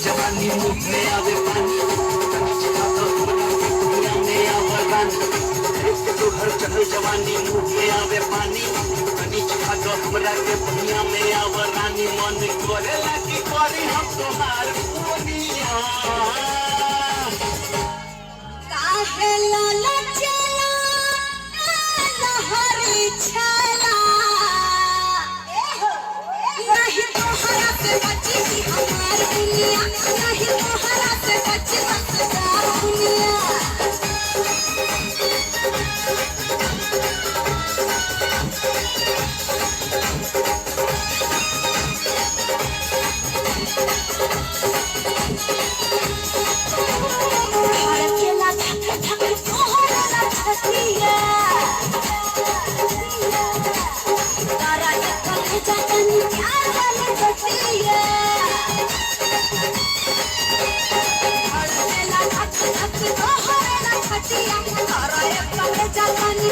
जवानी मुंह में आवे पानी कनी चिखा दो हमरा के दुनिया में आवे रानी तो हर चढ़ल जवानी मुंह में आवे पानी कनी चिखा दो हमरा के दुनिया में आवे रानी मन करेला कि करी हम तोहार दुनिया काहे लाला चला लहरी छला नहीं तोहरा से बची हमार दुनिया नहीं तोहरा से बची सारी दुनिया जाता नहीं